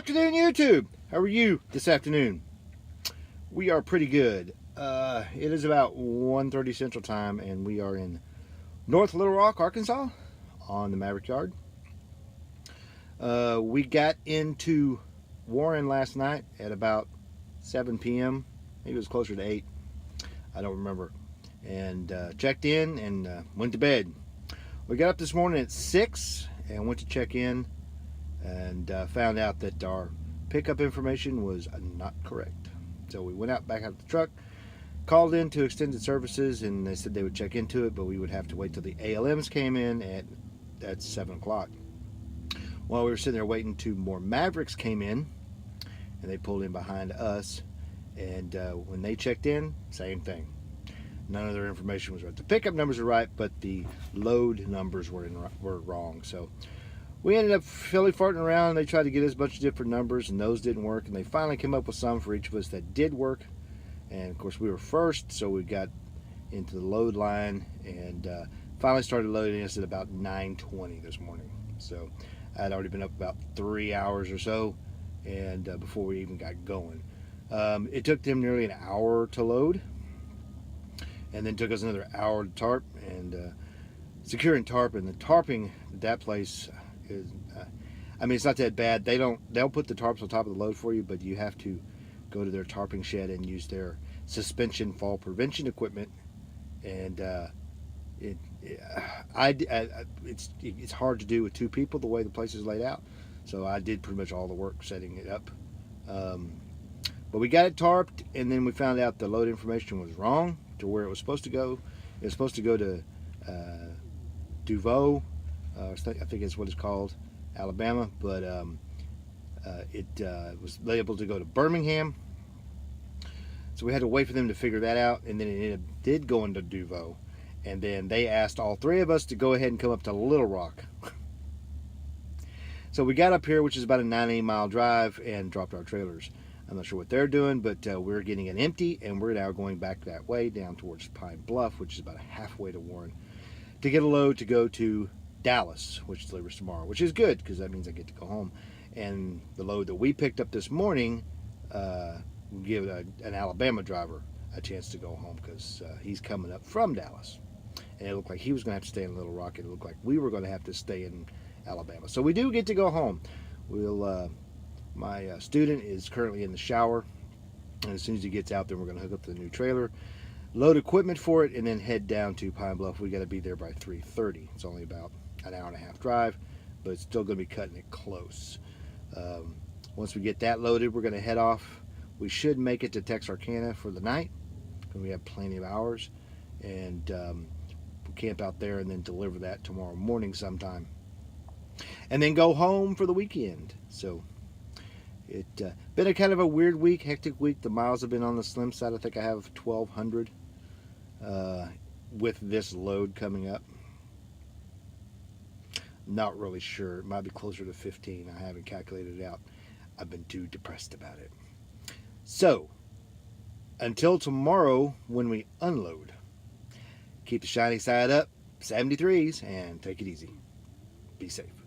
afternoon, YouTube. How are you this afternoon? We are pretty good. It is about 1:30 Central Time, and we are in North Little Rock, Arkansas, on the Maverick Yard. We got into Warren last night at about 7 p.m. Maybe it was closer to 8. I don't remember. And checked in and went to bed. We got up this morning at 6 and went to check in and found out that our pickup information was not correct. So we went out back out of the truck, called in to Extended Services, and they said they would check into it, but we would have to wait till the ALMs came in at 7 o'clock. While we were sitting there waiting, two more Mavericks came in, and they pulled in behind us, and when they checked in, same thing. None of their information was right. The pickup numbers are right, but the load numbers were wrong. So we ended up farting around, and they tried to get us a bunch of different numbers, and those didn't work. And they finally came up with some for each of us that did work. And of course, we were first, so we got into the load line and finally started loading us at about 9:20 this morning. So I had already been up about 3 hours or so, and before we even got going, it took them nearly an hour to load. And then took us another hour to tarp and securing tarp. And the tarping at that place is, I mean, it's not that bad. They'll put the tarps on top of the load for you, but you have to go to their tarping shed and use their suspension fall prevention equipment. And it's hard to do with two people the way the place is laid out. So I did pretty much all the work setting it up. But we got it tarped, and then we found out the load information was wrong to where it was supposed to go. It was supposed to go to DuVoe, I think it's what it's called, Alabama, but it was labeled to go to Birmingham. So we had to wait for them to figure that out, and then it did go into DuVoe, and then they asked all three of us to go ahead and come up to Little Rock. So we got up here, which is about a 9-mile drive, and dropped our trailers. I'm not sure what they're doing, but we're getting it empty, and we're now going back that way down towards Pine Bluff, which is about halfway to Warren, to get a load to go to Dallas, which delivers tomorrow, which is good because that means I get to go home. And the load that we picked up this morning will give an Alabama driver a chance to go home because he's coming up from Dallas. And it looked like he was going to have to stay in Little Rock. It looked like we were going to have to stay in Alabama. So we do get to go home. My student is currently in the shower, and as soon as he gets out there, we're going to hook up to the new trailer, load equipment for it, and then head down to Pine Bluff. We got to be there by 3:30. It's only about an hour and a half drive, but it's still going to be cutting it close. Once we get that loaded, we're going to head off. We should make it to Texarkana for the night, because we have plenty of hours, and we'll camp out there and then deliver that tomorrow morning sometime, and then go home for the weekend. So it's been a kind of a weird week, hectic week. The miles have been on the slim side. I think I have 1,200 with this load coming up. Not really sure. It might be closer to 15. I haven't calculated it out. I've been too depressed about it. So, until tomorrow when we unload, keep the shiny side up, 73s, and take it easy. Be safe.